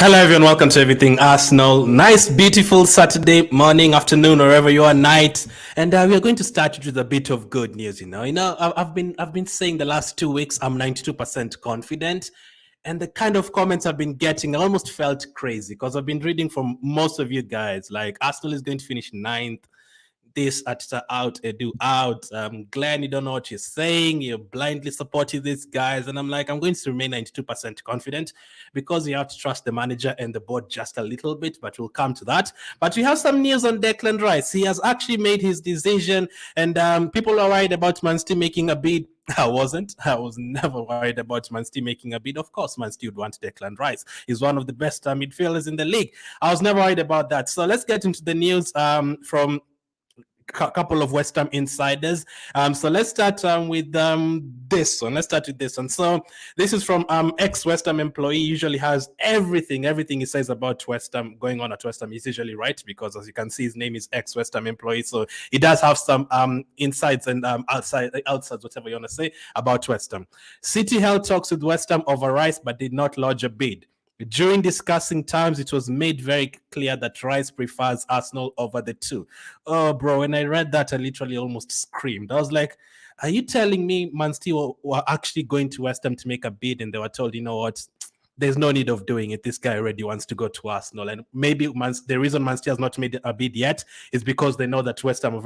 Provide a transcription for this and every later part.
Hello, everyone. Welcome to Everything Arsenal. Nice, beautiful Saturday morning, afternoon, wherever you are, night. And we are going to start with a bit of good news. I've been saying the last 2 weeks I'm 92% confident, and the kind of comments I've been getting, I almost felt crazy because I've been reading from most of you guys like Arsenal is going to finish ninth. This at out, Edu out. Glenn, you don't know what you're saying. You're blindly supporting these guys. And I'm like, I'm going to remain 92% confident because you have to trust the manager and the board just a little bit, but we'll come to that. But we have some news on Declan Rice. He has actually made his decision, and people are worried about Man City making a bid. I wasn't. I was never worried about Man City making a bid. Of course, Man City would want Declan Rice. He's one of the best midfielders in the league. I was never worried about that. So let's get into the news from couple of West Ham insiders. So let's start with this one. Let's start with this one. So this is from ex-West Ham employee. Usually has everything he says about West Ham going on at West Ham is usually right, because as you can see, his name is ex-West Ham employee. So he does have some insights and outsides, whatever you want to say, about West Ham. City held talks with West Ham over Rice, but did not lodge a bid. During discussing terms, it was made very clear that Rice prefers Arsenal over the two. Oh, bro, when I read that, I literally almost screamed. I was like, are you telling me Man City were actually going to West Ham to make a bid, and they were told, you know what, there's no need of doing it. This guy already wants to go to Arsenal. And maybe the reason Man City has not made a bid yet is because they know that West Ham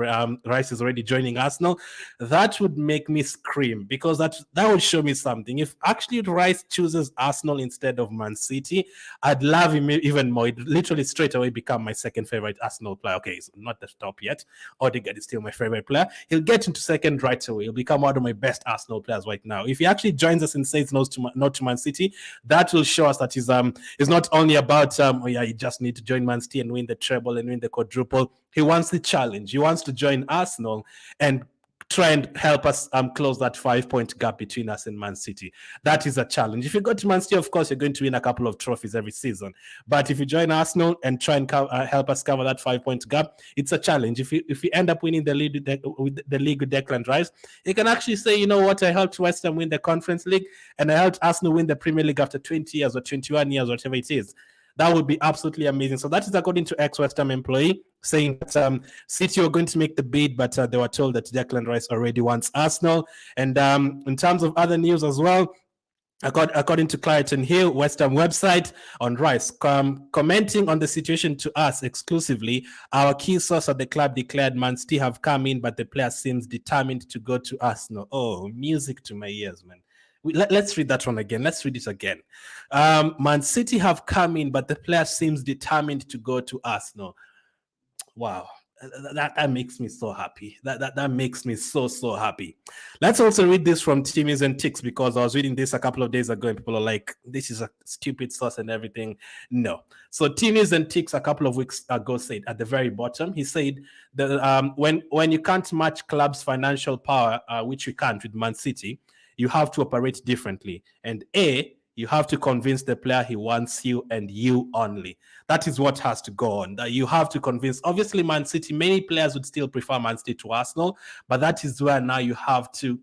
Rice is already joining Arsenal. That would make me scream, because that would show me something. If actually Rice chooses Arsenal instead of Man City, I'd love him even more. It literally straight away become my second favorite Arsenal player. Okay, he's not the top yet. Odegaard is still my favorite player. He'll get into second right away. He'll become one of my best Arsenal players right now. If he actually joins us and says no to Man City, that will show us that he's not only about you just need to join Man City and win the treble and win the quadruple. He wants the challenge. He wants to join Arsenal and try and help us close that 5-point gap between us and Man City. That is a challenge. If you go to Man City, of course, you're going to win a couple of trophies every season. But if you join Arsenal and try and help us cover that 5-point gap, it's a challenge. If you end up winning the league with Declan Rice, you can actually say, you know what, I helped West Ham win the Conference League, and I helped Arsenal win the Premier League after 20 years or 21 years, whatever it is. That would be absolutely amazing. So that is according to ex-West Ham employee, saying that City were going to make the bid, but they were told that Declan Rice already wants Arsenal. And in terms of other news as well, according to Clariton Hill, West Ham website, on Rice, commenting on the situation to us exclusively, our key source at the club declared Man City have come in, but the player seems determined to go to Arsenal. Oh, music to my ears, man. Let's read that one again. Let's read it again. Man City have come in, but the player seems determined to go to Arsenal. Wow. That makes me so happy. That makes me so happy. Let's also read this from Timmies and Ticks, because I was reading this a couple of days ago and people are like, this is a stupid source and everything. No. So Timmies and Ticks a couple of weeks ago said at the very bottom, he said that when you can't match club's financial power, which we can't with Man City, you have to operate differently. And you have to convince the player he wants you and you only. That is what has to go on. That you have to convince. Obviously, Man City, many players would still prefer Man City to Arsenal, but that is where now you have to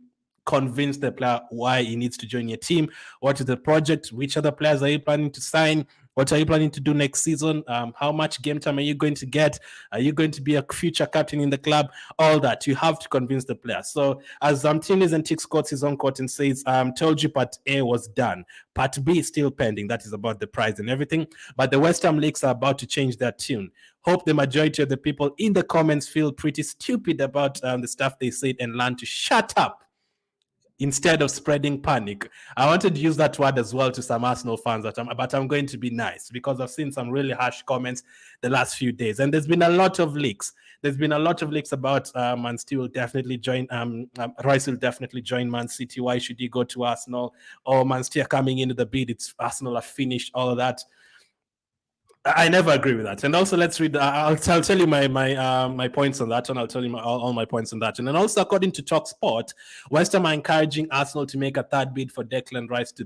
convince the player why he needs to join your team. What is the project? Which other players are you planning to sign? What are you planning to do next season? How much game time are you going to get? Are you going to be a future captain in the club? All that. You have to convince the player. So as Tinis and Tix quotes his own quote and says, told you part A was done. Part B is still pending. That is about the prize and everything. But the West Ham leagues are about to change their tune. Hope the majority of the people in the comments feel pretty stupid about the stuff they said and learn to shut up instead of spreading panic. I wanted to use that word as well to some Arsenal fans, but I'm going to be nice, because I've seen some really harsh comments the last few days, and there's been a lot of leaks. There's been a lot of leaks about Man City will definitely join, Rice will definitely join Man City. Why should he go to Arsenal? Or Man City are coming into the bid, it's Arsenal are finished, all of that. I never agree with that. And also, let's read. I'll tell you my points on that one. I'll tell you all my points on that. And then also, according to TalkSport, West Ham are encouraging Arsenal to make a third bid for Declan Rice to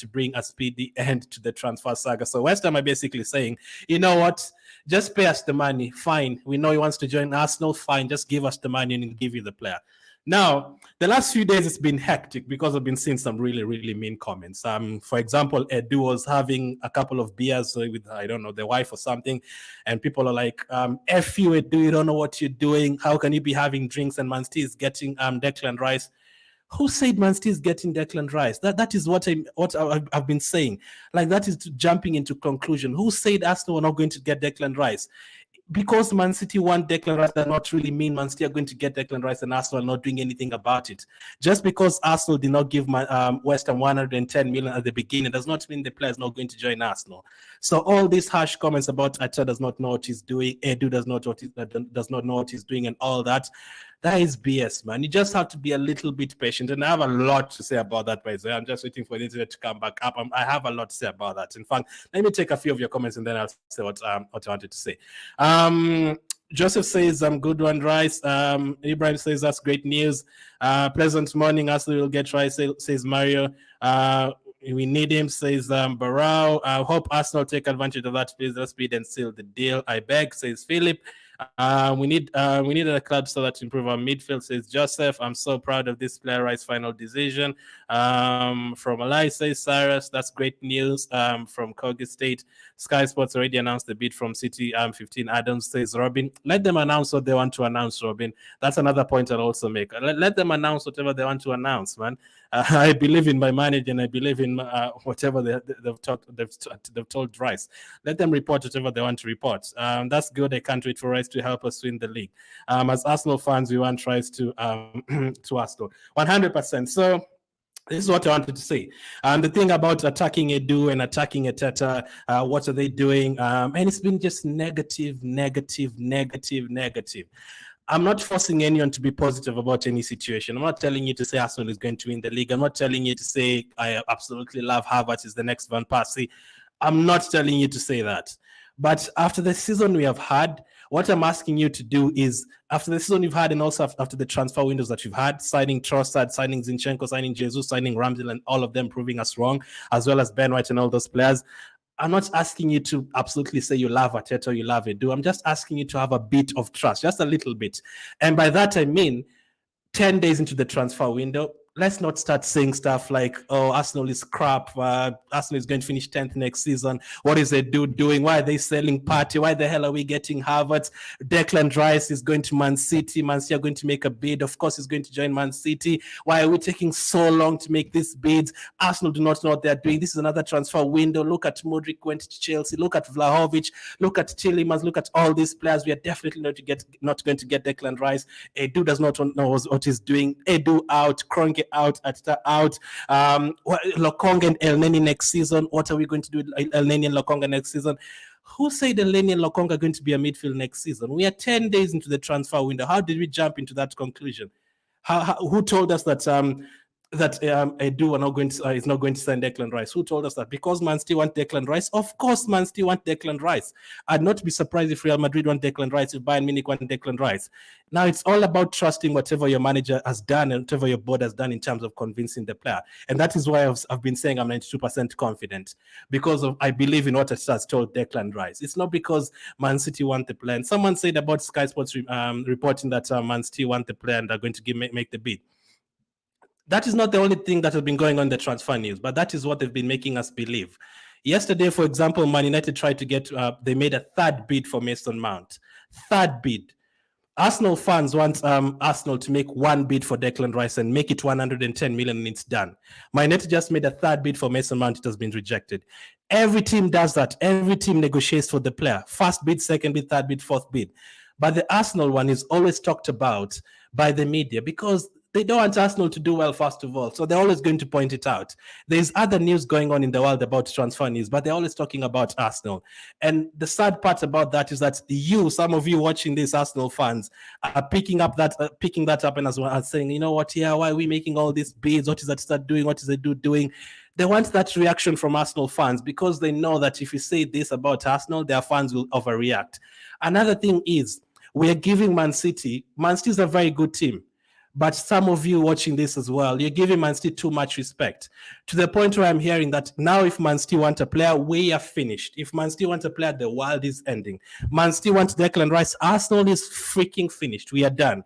bring a speedy end to the transfer saga. So West Ham are basically saying, you know what? Just pay us the money. Fine. We know he wants to join Arsenal. Fine. Just give us the money and we'll give you the player. Now, the last few days it's been hectic because I've been seeing some really, really mean comments. For example, Edu was having a couple of beers with, I don't know, the wife or something, and people are like, "F you, Edu, you don't know what you're doing. How can you be having drinks?" And Man City is getting Declan Rice. Who said Man City is getting Declan Rice? That is what I've been saying. Like, that is jumping into conclusion. Who said Arsenal are not going to get Declan Rice? Because Man City want Declan Rice does not really mean Man City are going to get Declan Rice and Arsenal are not doing anything about it. Just because Arsenal did not give West Ham 110 million at the beginning does not mean the player is not going to join Arsenal. So all these harsh comments about Acha does not know what he's doing, Edu does not know what he's doing, and all that. That is BS, man. You just have to be a little bit patient. And I have a lot to say about that, by the way. I'm just waiting for the internet to come back up. I have a lot to say about that. In fact, let me take a few of your comments and then I'll say what I wanted to say. Joseph says, good one, Rice. Ibrahim says, that's great news. Pleasant morning. Arsenal will get Rice, says Mario. We need him, says Barao. I hope Arsenal take advantage of that speed and seal the deal. I beg, says Philip. We need a club so that to improve our midfield, says Joseph. I'm so proud of this player Rice final decision. From Alai, says Cyrus. That's great news. From Kogi State, Sky Sports already announced the bid from City. 15 Adams, says Robin. Let them announce what they want to announce, Robin. That's another point I'll also make. Let them announce whatever they want to announce, man. I believe in my manager and I believe in whatever they've told Rice. Let them report whatever they want to report. That's good. I can't wait for Rice to help us win the league. As Arsenal fans, we want Rice to Arsenal 100%. So this is what I wanted to say. The thing about attacking Edu and attacking Eteta, what are they doing? And it's been just negative. I'm not forcing anyone to be positive about any situation. I'm not telling you to say Arsenal is going to win the league. I'm not telling you to say I absolutely love Havertz is the next Van Persie. I'm not telling you to say that. But after the season we have had, what I'm asking you to do is, after the season you've had and also after the transfer windows that you've had, signing Trossard, signing Zinchenko, signing Jesus, signing Ramsdale, and all of them proving us wrong, as well as Ben White and all those players, I'm not asking you to absolutely say you love Arteta or you love Edu. I'm just asking you to have a bit of trust, just a little bit. And by that, I mean 10 days into the transfer window, let's not start saying stuff like, oh, Arsenal is crap. Arsenal is going to finish 10th next season. What is Edu doing? Why are they selling Partey? Why the hell are we getting Havertz? Declan Rice is going to Man City. Man City are going to make a bid. Of course, he's going to join Man City. Why are we taking so long to make these bids? Arsenal do not know what they're doing. This is another transfer window. Look at Modric went to Chelsea. Look at Vlahovic. Look at Tielemans. Look at all these players. We are definitely not going to get Declan Rice. Edu does not know what he's doing. Edu out. Kroenke out, Ateta out, Lokonga and El Neni next season. What are we going to do with El Neni and Lokonga next season? Who said El Neni and Lokonga are going to be a midfield next season? We are 10 days into the transfer window. How did we jump into that conclusion? Who told us that Edu is not going to sign Declan Rice? Who told us that? Because Man City want Declan Rice? Of course, Man City want Declan Rice. I'd not be surprised if Real Madrid want Declan Rice, if Bayern Munich want Declan Rice. Now, it's all about trusting whatever your manager has done and whatever your board has done in terms of convincing the player. And that is why I've been saying I'm 92% confident, because I believe in what has told Declan Rice. It's not because Man City want the player. And someone said about Sky Sports reporting that Man City want the player and are going to make the bid. That is not the only thing that has been going on in the transfer news, but that is what they've been making us believe. Yesterday, for example, Man United tried to get, they made a third bid for Mason Mount. Third bid. Arsenal fans want Arsenal to make one bid for Declan Rice and make it 110 million and it's done. Man United just made a third bid for Mason Mount. It has been rejected. Every team does that. Every team negotiates for the player. First bid, second bid, third bid, fourth bid. But the Arsenal one is always talked about by the media because they don't want Arsenal to do well, first of all. So they're always going to point it out. There's other news going on in the world about transfer news, but they're always talking about Arsenal. And the sad part about that is that some of you watching this, Arsenal fans, are picking that up and as well as saying, you know what, why are we making all these bids? What is that start doing? What is it doing? They want that reaction from Arsenal fans because they know that if you say this about Arsenal, their fans will overreact. Another thing is, we're giving Man City is a very good team. But some of you watching this as well, you're giving Man City too much respect to the point where I'm hearing that now if Man City want a player, we are finished. If Man City want a player, the world is ending. Man City wants Declan Rice, Arsenal is freaking finished. We are done.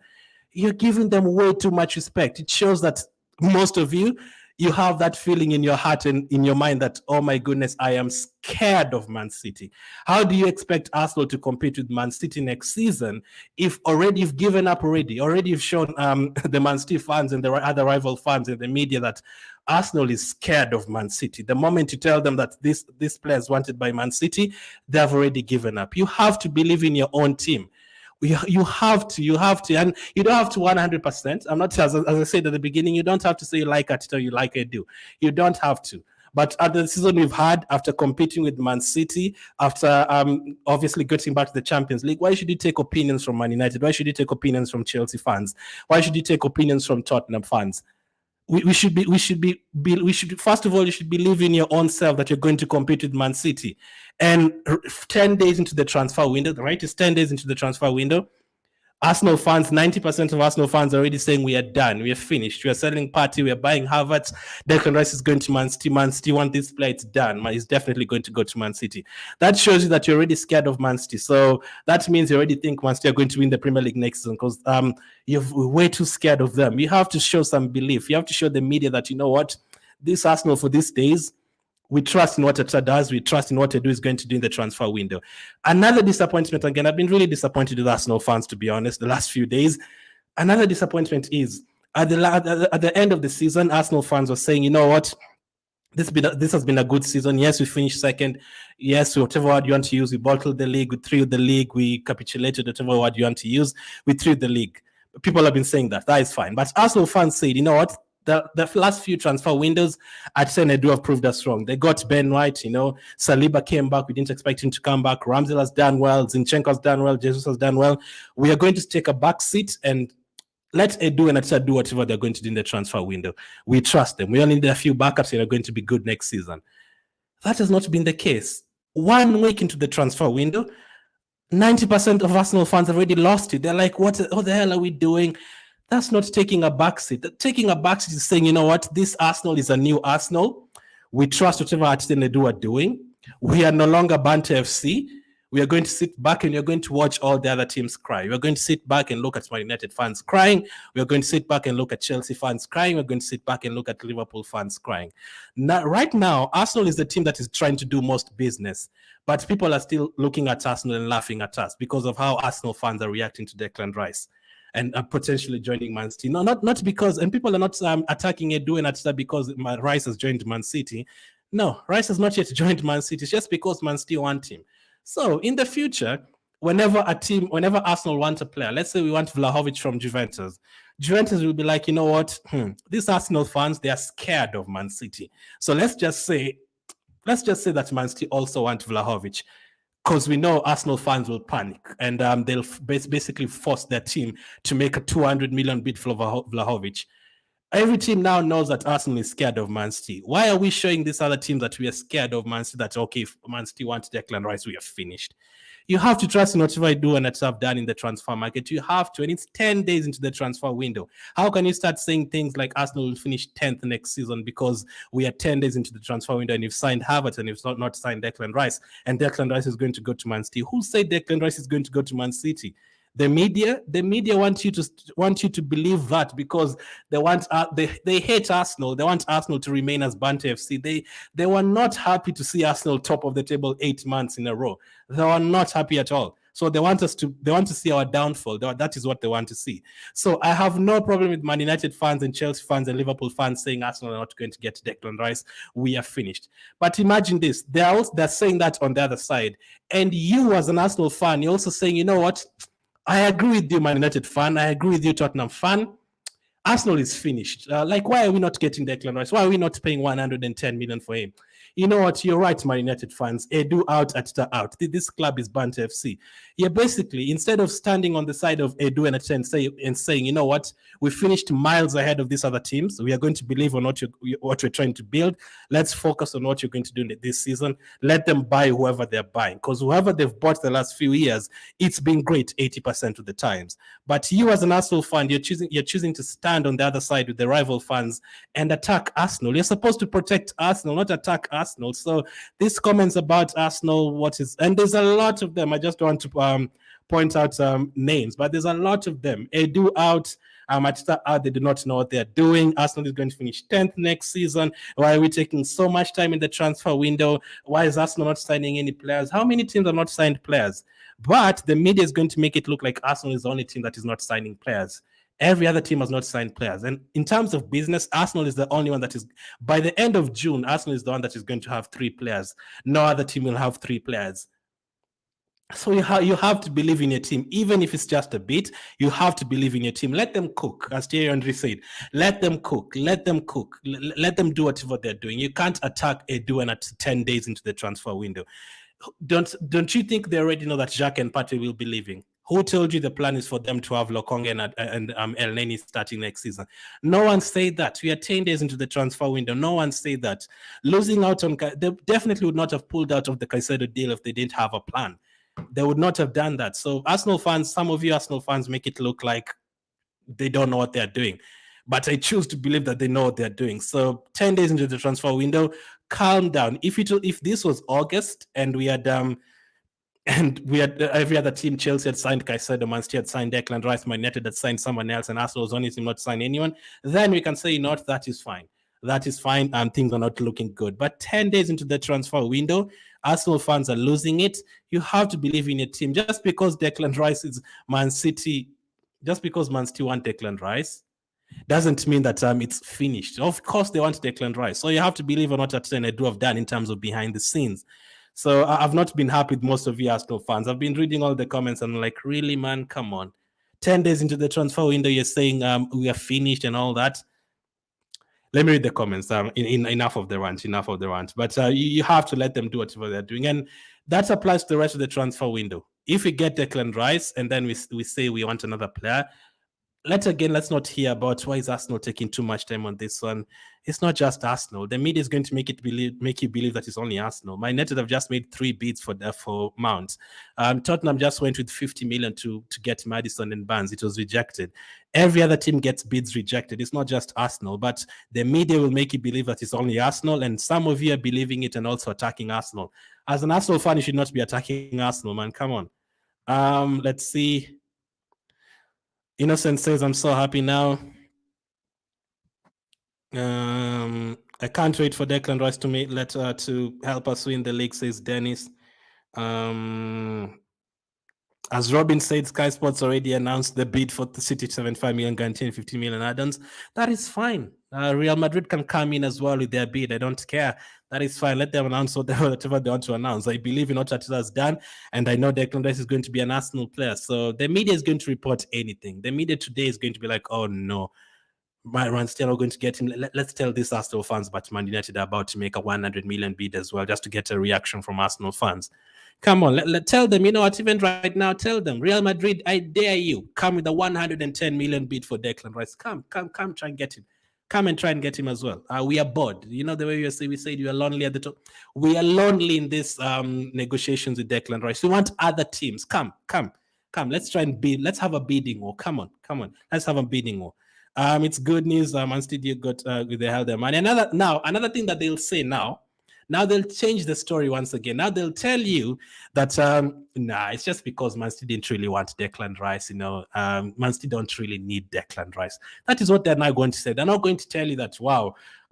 you're giving them way too much respect. It shows that most of you have that feeling in your heart and in your mind that, oh my goodness, I am scared of Man City. How do you expect Arsenal to compete with Man City next season if already you've given up already? Already you've shown the Man City fans and the other rival fans in the media that Arsenal is scared of Man City. The moment you tell them that this player is wanted by Man City, they have already given up. You have to believe in your own team. You have to, and you don't have to 100%. I'm not, as I said at the beginning, you don't have to say you like Arteta or you like Edu. You don't have to. But at the season we've had, after competing with Man City, after obviously getting back to the Champions League, why should you take opinions from Man United? Why should you take opinions from Chelsea fans? Why should you take opinions from Tottenham fans? We should first of all, you should believe in your own self that you're going to compete with Man City. And 10 days into the transfer window, right? It's 10 days into the transfer window. Arsenal fans, 90% of Arsenal fans are already saying we are done, we are finished, we are selling Partey, we are buying Havertz, Declan Rice is going to Man City, Man City want this player, it's done, he's definitely going to go to Man City. That shows you that you're already scared of Man City. So that means you already think Man City are going to win the Premier League next season because you're way too scared of them. You have to show some belief. You have to show the media that, you know what, this Arsenal for these days, we trust in what Arteta does. We trust in what Edu is going to do in the transfer window. Another disappointment, again, I've been really disappointed with Arsenal fans, to be honest, the last few days. Another disappointment is at the end of the season, Arsenal fans were saying, you know what, this has been a good season. Yes, we finished second. Yes, whatever word you want to use, we bottled the league, we threw the league, we capitulated, whatever word you want to use, we threw the league. People have been saying that. That is fine. But Arsenal fans said, you know what, the last few transfer windows, Arteta and Edu have proved us wrong. They got Ben White, Saliba came back. We didn't expect him to come back. Ramsdale has done well. Zinchenko has done well. Jesus has done well. We are going to take a back seat and let Edu and Arteta do whatever they're going to do in the transfer window. We trust them. We only need a few backups and they're going to be good next season. That has not been the case. 1 week into the transfer window, 90% of Arsenal fans have already lost it. They're like, what the hell are we doing? That's not taking a backseat. Taking a backseat is saying, you know what, this Arsenal is a new Arsenal. We trust whatever Arteta and Edu are doing. We are no longer Banter FC. We are going to sit back and you're going to watch all the other teams cry. We're going to sit back and look at Man United fans crying. We're going to sit back and look at Chelsea fans crying. We're going to sit back and look at Liverpool fans crying. Now, right now, Arsenal is the team that is trying to do most business. But people are still looking at Arsenal and laughing at us because of how Arsenal fans are reacting to Declan Rice and potentially joining Man City. No, not because, and people are not attacking Edu and Arteta because Rice has joined Man City. No, Rice has not yet joined Man City. It's just because Man City want him. So in the future, whenever Arsenal want a player, let's say we want Vlahovic from Juventus will be like, you know what, these Arsenal fans, they are scared of Man City. So let's just say that Man City also want Vlahovic, because we know Arsenal fans will panic and they'll basically force their team to make a 200 million bid for Vlahovic. Every team now knows that Arsenal is scared of Man City. Why are we showing these other teams that we are scared of Man City, that, okay, if Man City wants Declan Rice, we are finished? You have to trust in whatever I do and that's done in the transfer market. You have to, and it's 10 days into the transfer window. How can you start saying things like Arsenal will finish 10th next season because we are 10 days into the transfer window and you've signed Havertz and you've not signed Declan Rice, and Declan Rice is going to go to Man City? Who said Declan Rice is going to go to Man City? The media want you to believe that because they hate Arsenal. They want Arsenal to remain as Banter FC. They were not happy to see Arsenal top of the table 8 months in a row. They were not happy at all. So they want to see our downfall. That is what they want to see. So I have no problem with Man United fans and Chelsea fans and Liverpool fans saying Arsenal are not going to get Declan Rice. We are finished. But imagine this. They're saying that on the other side. And you as an Arsenal fan, you're also saying, you know what? I agree with you, Man United fan. I agree with you, Tottenham fan. Arsenal is finished. Why are we not getting Declan Rice? Why are we not paying 110 million for him? You know what? You're right, Man United fans. Edu out, Arteta out. This club is Banter FC. Yeah, basically, instead of standing on the side of Edu and Arteta and saying, you know what, we finished miles ahead of these other teams. We are going to believe on what we're trying to build. Let's focus on what you're going to do this season. Let them buy whoever they're buying, because whoever they've bought the last few years, it's been great 80% of the times. But you as an Arsenal fan, you're choosing to stand on the other side with the rival fans and attack Arsenal. You're supposed to protect Arsenal, not attack Arsenal. So these comments about Arsenal, and there's a lot of them. I just want to point out names, but there's a lot of them. Edu out, Manchester out, they do not know what they're doing. Arsenal is going to finish 10th next season. Why are we taking so much time in the transfer window? Why is Arsenal not signing any players? How many teams have not signed players? But the media is going to make it look like Arsenal is the only team that is not signing players. Every other team has not signed players. And in terms of business, Arsenal is the only one that is, by the end of June, Arsenal is the one that is going to have 3 players. No other team will have 3 players. So you have to believe in your team, even if it's just a bit. You have to believe in your team. Let them cook, as Thierry Henry said. Let them cook. Let them cook. Let them do whatever they're doing. You can't attack Edu and at 10 days into the transfer window. Don't you think they already know that Jacques and Partey will be leaving? Who told you the plan is for them to have Lokonga and El Neni starting next season? No one said that. We are 10 days into the transfer window. No one said that. Losing out on, they definitely would not have pulled out of the Caicedo deal if they didn't have a plan. They would not have done that. So Arsenal fans, some of you Arsenal fans make it look like they don't know what they're doing. But I choose to believe that they know what they're doing. So 10 days into the transfer window, calm down. If this was August and we had every other team, Chelsea had signed Caicedo, Man City had signed Declan Rice, Man United had signed someone else, and Arsenal was only team not to sign anyone, then we can say, you know what, that is fine. That is fine, and things are not looking good. But 10 days into the transfer window, Arsenal fans are losing it. You have to believe in your team. Just because Declan Rice is Man City, just because Man City want Declan Rice, doesn't mean that it's finished. Of course, they want Declan Rice. So you have to believe in what Arteta and Edu have done in terms of behind the scenes. So I've not been happy with most of you Arsenal fans. I've been reading all the comments and I'm like, really, man, come on. 10 days into the transfer window, you're saying we are finished and all that. Let me read the comments. Enough of the rant. But you have to let them do whatever they're doing. And that applies to the rest of the transfer window. If we get Declan Rice and then we say we want another player, let's not hear about why is Arsenal taking too much time on this one. It's not just Arsenal. The media is going to make you believe that it's only Arsenal. Man United have just made 3 bids for Mount. Tottenham just went with 50 million to get Maddison and Barnes. It was rejected. Every other team gets bids rejected. It's not just Arsenal, but the media will make you believe that it's only Arsenal, and some of you are believing it and also attacking Arsenal. As an Arsenal fan, you should not be attacking Arsenal, man. Come on. Let's see. Innocent says, I'm so happy now. I can't wait for Declan Rice to help us win the league, says Dennis. As Robin said, Sky Sports already announced the bid for the City 75 million guarantee and 50 million add-ons. That is fine. Real Madrid can come in as well with their bid. I don't care. That is fine. Let them announce whatever they want to announce. I believe in what Arteta has done, and I know Declan Rice is going to be an Arsenal player. So the media is going to report anything. The media today is going to be like, oh no, Man's still not going to get him. Let's tell these Arsenal fans, but Man United are about to make a 100 million bid as well, just to get a reaction from Arsenal fans. Come on, tell them, you know what, even right now, tell them, Real Madrid, I dare you, come with a 110 million bid for Declan Rice. Come, try and get him. Come and try and get him as well. We are bored. You know the way we said you are lonely at the top. We are lonely in these negotiations with Declan Rice. We want other teams. Come. Let's try and bid. Let's have a bidding war. Come on. Let's have a bidding war. It's good news. Man City got they held their money. Another thing that they'll say now they'll change the story once again. Now they'll tell you that it's just because Man City didn't really want Declan Rice. Man City don't really need Declan Rice. That is what they're now going to say. They're not going to tell you that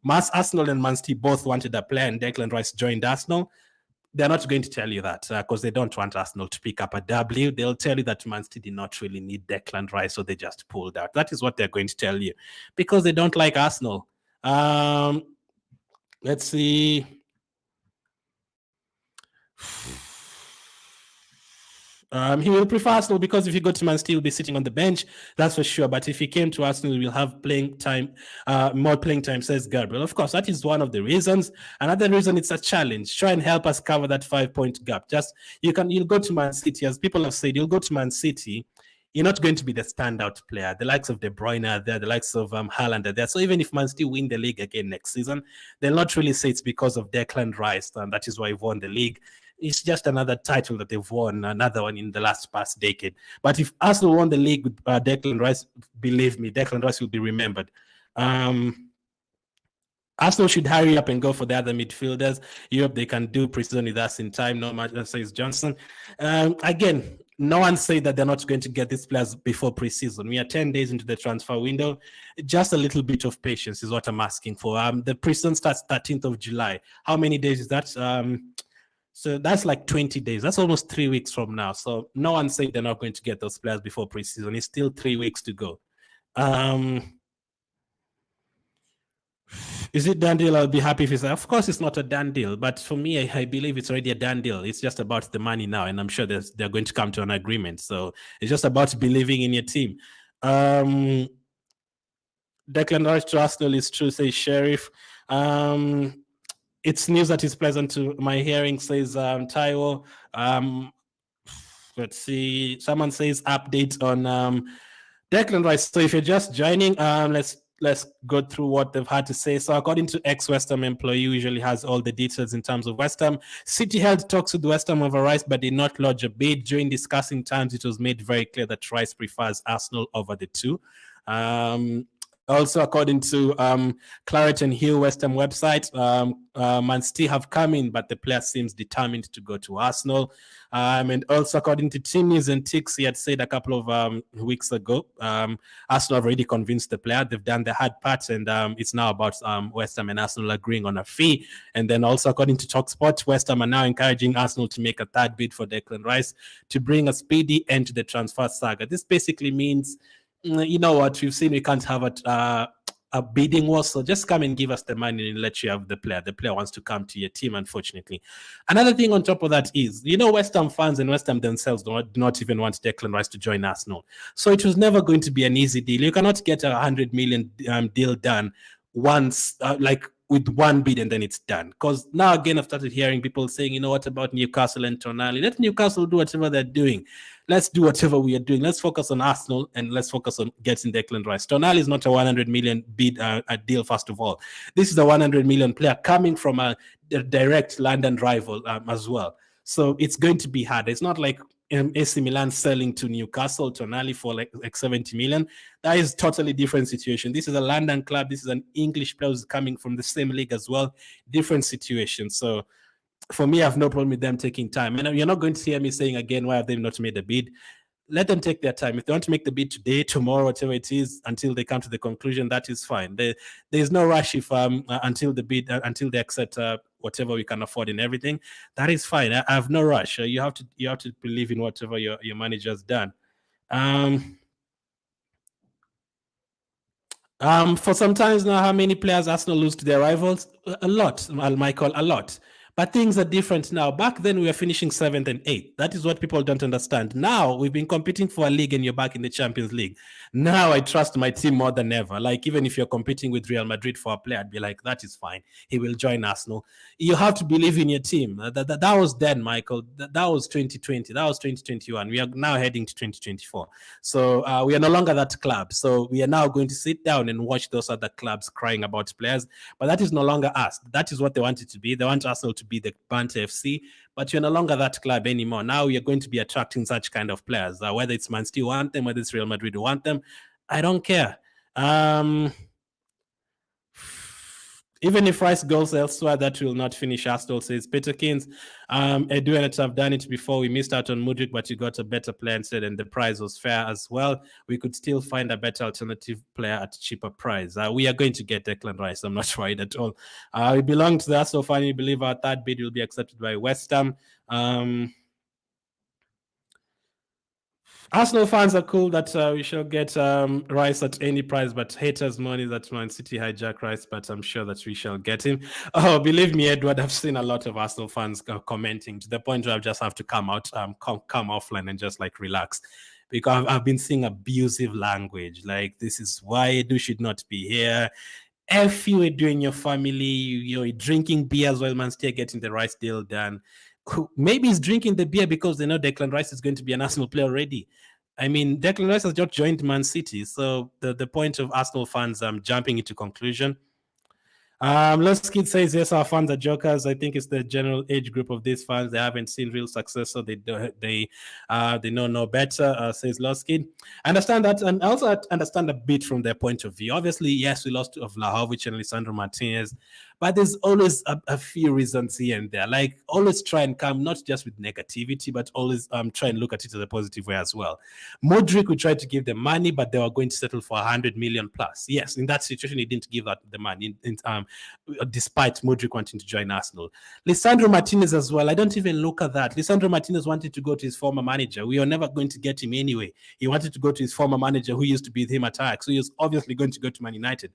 Arsenal and Man City both wanted a player and Declan Rice joined Arsenal. They're not going to tell you that because they don't want Arsenal to pick up a W. They'll tell you that Man City did not really need Declan Rice, so they just pulled out. That is what they're going to tell you because they don't like Arsenal. Let's see. He will prefer Arsenal because if he go to Man City, he'll be sitting on the bench. That's for sure. But if he came to Arsenal, he will have playing time, more playing time, says Gabriel. Of course, that is one of the reasons. Another reason, it's a challenge. Try and help us cover that 5-point gap. You'll go to Man City, as people have said, you'll go to Man City. You're not going to be the standout player. The likes of De Bruyne are there. The likes of Haaland are there. So even if Man City win the league again next season, they'll not really say it's because of Declan Rice. And that is why we've won the league. It's just another title that they've won, another one in the past decade. But if Arsenal won the league with Declan Rice, believe me, Declan Rice will be remembered. Arsenal should hurry up and go for the other midfielders. Europe, they can do pre-season with us in time. No much, says Johnson. Again, no one said that they're not going to get these players before preseason. We are 10 days into the transfer window. Just a little bit of patience is what I'm asking for. The preseason starts 13th of July. How many days is that? So that's like 20 days. That's almost 3 weeks from now. So no one said they're not going to get those players before preseason. It's still 3 weeks to go. Is it done deal? I'll be happy if it's. Of course, it's not a done deal, but for me, I believe it's already a done deal. It's just about the money now, and I'm sure they're going to come to an agreement. So it's just about believing in your team. Declan Rice to Arsenal is true, says Sheriff. It's news that is pleasant to my hearing, says Taiwo. Let's see. Someone says update on Declan Rice. So if you're just joining, let's go through what they've had to say. So according to ex-West Ham employee, who usually has all the details in terms of West Ham, City held talks with West Ham over Rice, but did not lodge a bid. During discussing terms, it was made very clear that Rice prefers Arsenal over the two. Also, according to Claret and Hill West Ham website, Man City have come in, but the player seems determined to go to Arsenal. And also, according to Team News and Ticks, he had said a couple of weeks ago, Arsenal have already convinced the player. They've done the hard part, and it's now about West Ham and Arsenal agreeing on a fee. And then also, according to TalkSport, West Ham are now encouraging Arsenal to make a third bid for Declan Rice to bring a speedy end to the transfer saga. This basically means, you know what, we've seen we can't have a bidding war, so just come and give us the money and let you have the player. The player wants to come to your team, unfortunately. Another thing on top of that is, West Ham fans and West Ham themselves do not even want Declan Rice to join Arsenal. So it was never going to be an easy deal. You cannot get a 100 million deal done once, with one bid and then it's done. Because now again, I've started hearing people saying, what about Newcastle and Tonali? Let Newcastle do whatever they're doing. Let's do whatever we are doing. Let's focus on Arsenal and let's focus on getting Declan Rice. Tonali is not a 100 million bid a deal, first of all. This is a 100 million player coming from a direct London rival as well. So it's going to be hard. It's not like AC Milan selling to Newcastle Tonali for like 70 million. That is totally different situation. This is a London club. This is an English player who's coming from the same league as well. Different situation. So for me, I have no problem with them taking time. And you're not going to hear me saying again, why have they not made a bid? Let them take their time. If they want to make the bid today, tomorrow, whatever it is, until they come to the conclusion, that is fine. There's no rush if until the bid, until they accept whatever we can afford and everything. That is fine. I have no rush. You have to believe in whatever your manager's done. For sometimes now, how many players Arsenal lose to their rivals? A lot, Michael, a lot. But things are different now. Back then, we were finishing 7th and 8th. That is what people don't understand. Now, we've been competing for a league and you're back in the Champions League. Now, I trust my team more than ever. Like, even if you're competing with Real Madrid for a player, I'd be like, that is fine. He will join Arsenal. You have to believe in your team. That was then, Michael. That was 2020. That was 2021. We are now heading to 2024. So, we are no longer that club. So, we are now going to sit down and watch those other clubs crying about players. But that is no longer us. That is what they want it to be. They want Arsenal to be the Banter FC, but you're no longer that club anymore. Now you're going to be attracting such kind of players, whether it's Man City who want them, whether it's Real Madrid who want them. I don't care. Even if Rice goes elsewhere, that will not finish Arsenal, says Peter Keynes. Edu and have done it before. We missed out on Mudryk, but you got a better player instead, and the price was fair as well. We could still find a better alternative player at a cheaper price. We are going to get Declan Rice. I'm not worried at all. We belong to the Arsenal fan. We believe our third bid will be accepted by West Ham. Arsenal fans are cool that we shall get Rice at any price, but haters money that Man City hijack Rice, but I'm sure that we shall get him. Oh, believe me, Edward, I've seen a lot of Arsenal fans commenting to the point where I just have to come out, come offline and just like relax. Because I've been seeing abusive language. Like, this is why Edu should not be here. If you were doing your family, you're drinking beers while Man City getting the Rice deal done. Maybe he's drinking the beer because they know Declan Rice is going to be an Arsenal player already. I mean, Declan Rice has just joined Man City. So the point of Arsenal fans jumping into conclusion. Lost Kid says, yes, our fans are jokers. I think it's the general age group of these fans. They haven't seen real success, so they know no better, says Lost Kid. I understand that, and I also understand a bit from their point of view. Obviously, yes, we lost to Vlahovic and Lisandro Martinez, but there's always a few reasons here and there. Like, always try and come not just with negativity, but always try and look at it as a positive way as well. Modric, we tried to give them money, but they were going to settle for 100 million plus. Yes, in that situation, he didn't give that the money, despite Modric wanting to join Arsenal. Lisandro Martinez as well. I don't even look at that. Lisandro Martinez wanted to go to his former manager. We are never going to get him anyway. He wanted to go to his former manager who used to be with him at Ajax. So he was obviously going to go to Man United.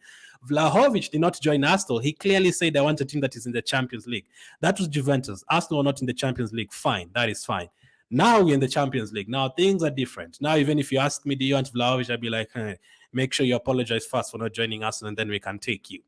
Vlahovic did not join Arsenal. He clearly said, I want a team that is in the Champions League. That was Juventus. Arsenal are not in the Champions League. Fine. That is fine. Now we're in the Champions League. Now things are different. Now, even if you ask me, do you want Vlahovic? I'd be like, hey, make sure you apologize first for not joining Arsenal, and then we can take you.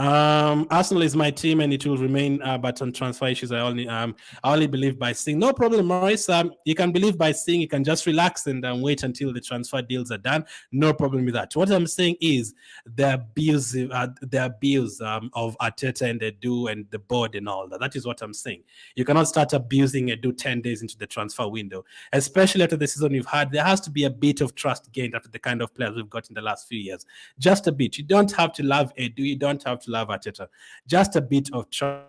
Arsenal is my team, and it will remain. But on transfer issues, I only believe by seeing. No problem, Maurice. You can believe by seeing. You can just relax and wait until the transfer deals are done. No problem with that. What I'm saying is the abuse of Arteta and Edu and the board and all that. That is what I'm saying. You cannot start abusing Edu 10 days into the transfer window, especially after the season we've had. There has to be a bit of trust gained after the kind of players we've got in the last few years. Just a bit. You don't have to love Edu. You don't have to love Arteta. Just a bit of trust.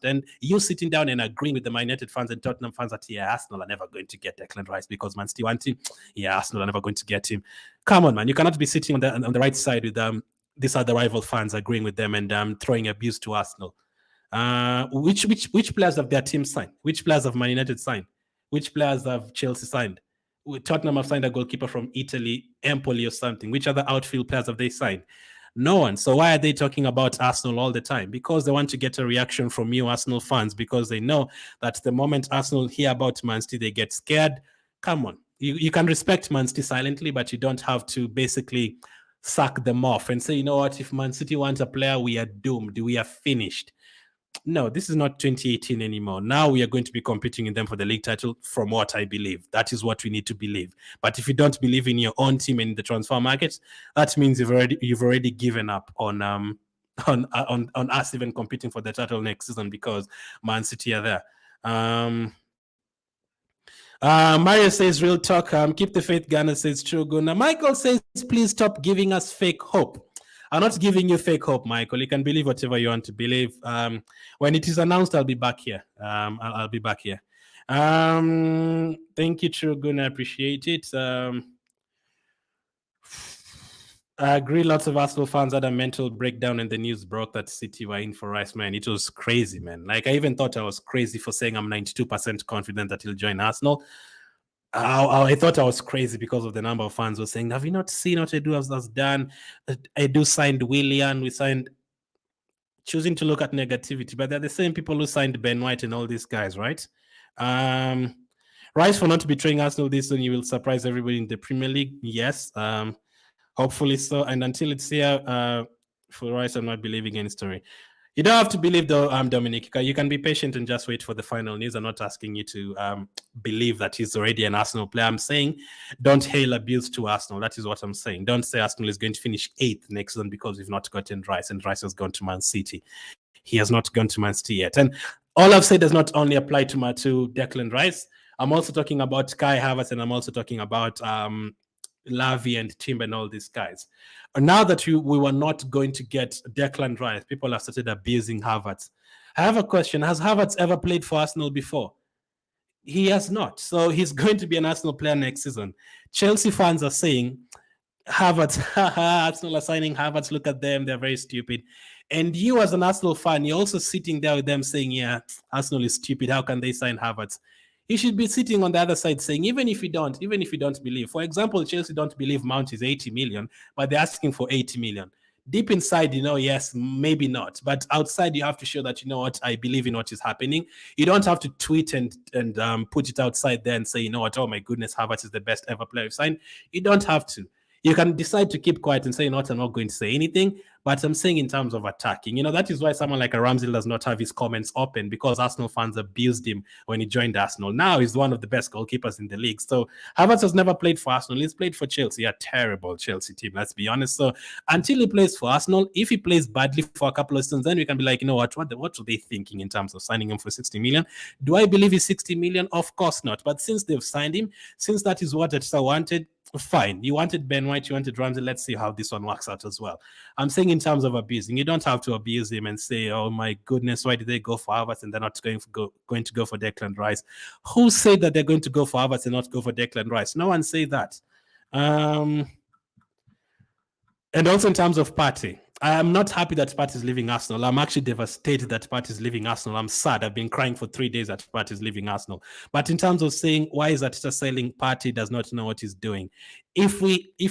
And you sitting down and agreeing with the Man United fans and Tottenham fans that, yeah, Arsenal are never going to get Declan Rice because Man City want him. Yeah, Arsenal are never going to get him. Come on, man. You cannot be sitting on the right side with these other rival fans agreeing with them and throwing abuse to Arsenal. Which players have their team signed? Which players have Man United signed? Which players have Chelsea signed? Tottenham have signed a goalkeeper from Italy, Empoli or something. Which other outfield players have they signed? No one. So why are they talking about Arsenal all the time? Because they want to get a reaction from you Arsenal fans, because they know that the moment Arsenal hear about Man City, they get scared. Come on. You can respect Man City silently, but you don't have to basically suck them off and say, you know what, if Man City wants a player, we are doomed. We are finished. No, this is not 2018 anymore. Now we are going to be competing in them for the league title, from what I believe. That is what we need to believe. But if you don't believe in your own team and in the transfer market, that means you've already given up on us even competing for the title next season, because Man City are there. Mario says, real talk, keep the faith. Ghana says, true. Guna. Michael says, please stop giving us fake hope. I'm not giving you fake hope, Michael. You can believe whatever you want to believe. When it is announced, I'll be back here. I'll be back here. Thank you, True Guna. I appreciate it. I agree. Lots of Arsenal fans had a mental breakdown, and the news broke that City were in for Rice, man. It was crazy, man. Like, I even thought I was crazy for saying I'm 92% confident that he'll join Arsenal. I thought I was crazy because of the number of fans who were saying, have you not seen what Edu has done? Edu signed Willian. We signed, choosing to look at negativity, but they're the same people who signed Ben White and all these guys, right? Rice for not betraying Arsenal this season, you will surprise everybody in the Premier League. Yes, hopefully so. And until it's here, for Rice, I'm not believing any story. You don't have to believe, though, Dominic. You can be patient and just wait for the final news. I'm not asking you to believe that he's already an Arsenal player. I'm saying don't hail abuse to Arsenal. That is what I'm saying. Don't say Arsenal is going to finish 8th next season because we've not gotten Rice, and Rice has gone to Man City. He has not gone to Man City yet. And all I've said does not only apply to Declan Rice. I'm also talking about Kai Havertz, and I'm also talking about Lavi and Tim and all these guys. Now that we were not going to get Declan Rice, people have started abusing Havertz. I have a question. Has Havertz ever played for Arsenal before? He has not. So he's going to be an Arsenal player next season. Chelsea fans are saying, Havertz, Arsenal are signing Havertz. Look at them. They're very stupid. And you, as an Arsenal fan, you're also sitting there with them saying, yeah, Arsenal is stupid. How can they sign Havertz? You should be sitting on the other side saying, even if you don't believe, for example, Chelsea don't believe Mount is 80 million, but they're asking for 80 million. Deep inside, yes, maybe not. But outside, you have to show that, you know what, I believe in what is happening. You don't have to tweet and put it outside there and say, you know what, oh my goodness, Havertz is the best ever player we've signed. You don't have to. You can decide to keep quiet and say, you know what, I'm not going to say anything. But I'm saying in terms of attacking, that is why someone like a Ramsey does not have his comments open, because Arsenal fans abused him when he joined Arsenal. Now he's one of the best goalkeepers in the league. So Havertz has never played for Arsenal. He's played for Chelsea, a terrible Chelsea team, let's be honest. So until he plays for Arsenal, if he plays badly for a couple of seasons, then we can be like, you know what are they thinking in terms of signing him for 60 million? Do I believe he's 60 million? Of course not. But since they've signed him, since that is what Arteta wanted, fine. You wanted Ben White, you wanted Ramsey. Let's see how this one works out as well. I'm saying in terms of abusing, you don't have to abuse him and say, "Oh my goodness, why did they go for Havertz and they're not going to go for Declan Rice?" Who said that they're going to go for Havertz and not go for Declan Rice? No one say that. And also in terms of Partey, I'm not happy that Partey is leaving Arsenal. I'm actually devastated that Partey is leaving Arsenal. I'm sad. I've been crying for 3 days that Partey is leaving Arsenal. But in terms of saying why is Arteta selling, Partey does not know what he's doing. If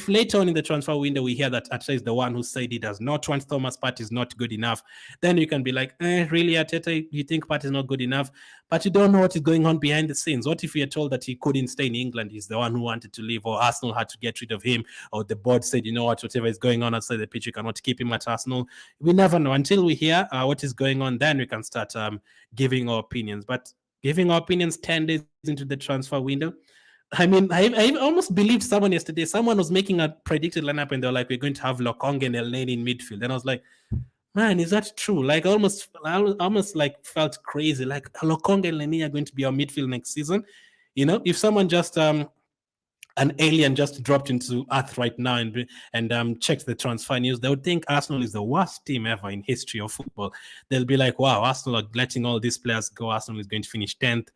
later on in the transfer window we hear that Arteta is the one who said he does not want Thomas Partey is not good enough, then you can be like, really, Arteta, you think Partey is not good enough? But you don't know what is going on behind the scenes. What if you're told that he couldn't stay in England? He's the one who wanted to leave, or Arsenal had to get rid of him, or the board said, you know what, whatever is going on outside the pitch, you cannot keep him at Arsenal. We never know. Until we hear what is going on, then we can start giving our opinions. But giving our opinions 10 days into the transfer window, I mean, I almost believed someone yesterday. Someone was making a predicted lineup and they're like, we're going to have Lokonga and Elneny in midfield. And I was like, man, is that true? Like, I almost like felt crazy. Like, Lokonga and Elneny are going to be our midfield next season. You know, if someone just an alien just dropped into Earth right now and checked the transfer news, they would think Arsenal is the worst team ever in history of football. They'll be like, wow, Arsenal are letting all these players go. Arsenal is going to finish 10th.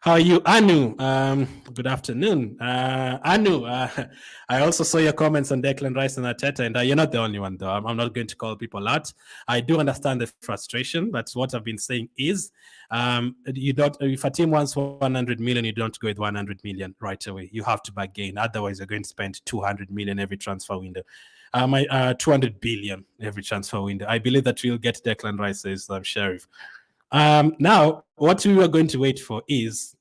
How are you, Anu? Good afternoon. Anu, I also saw your comments on Declan Rice and Arteta, and you're not the only one, though. I'm not going to call people out. I do understand the frustration, but what I've been saying is you don't. If a team wants 100 million, you don't go with 100 million right away. You have to bargain. Otherwise, you're going to spend 200 million every transfer window. 200 billion every transfer window. I believe that we'll get Declan Rice, says Sheriff. Now, what we are going to wait for is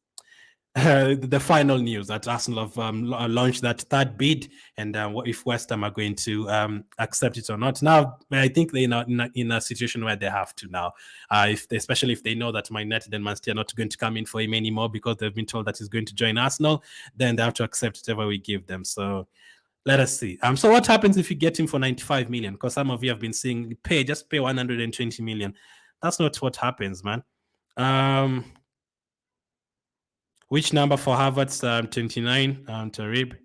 the final news that Arsenal have launched that third bid, and if West Ham are going to accept it or not. Now, I think they're in a situation where they have to now, especially if they know that Man United and Man City are not going to come in for him anymore because they've been told that he's going to join Arsenal, then they have to accept whatever we give them. So let us see. So what happens if you get him for 95 million? Because some of you have been saying, just pay 120 million. That's not what happens, man. Which number for Havertz? 29, Tarib.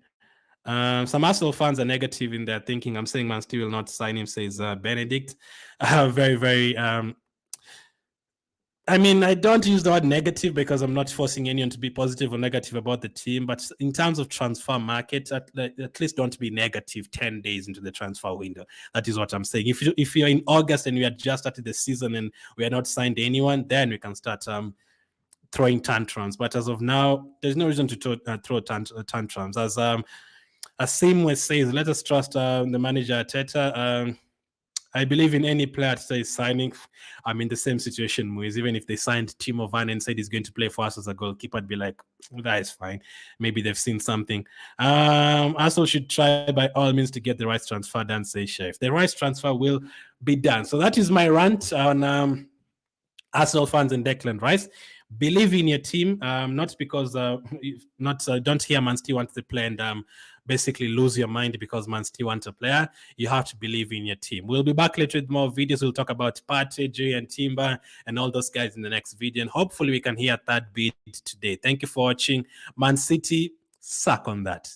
Some Arsenal fans are negative in their thinking. I'm saying Man City will not sign him, says Benedict. Very, very... I mean, I don't use the word negative because I'm not forcing anyone to be positive or negative about the team. But in terms of transfer market, at least don't be negative 10 days into the transfer window. That is what I'm saying. If you're in August and we had just started the season and we had not signed anyone, then we can start throwing tantrums. But as of now, there's no reason to throw tantrums. As Simwe says, let us trust the manager Arteta. I believe in any player that is signing. I'm in the same situation, Moise. Even if they signed Timo Werner and said he's going to play for us as a goalkeeper, I'd be like, that is fine. Maybe they've seen something. Arsenal should try by all means to get the Rice transfer done, says Chef. The Rice transfer will be done. So that is my rant on Arsenal fans and Declan Rice. Believe in your team, not because don't hear Man City wants to play and basically lose your mind because Man City wants a player. You have to believe in your team. We'll be back later with more videos. We'll talk about Partey, Jay, and Timber and all those guys in the next video. And hopefully we can hear that bit today. Thank you for watching. Man City, suck on that.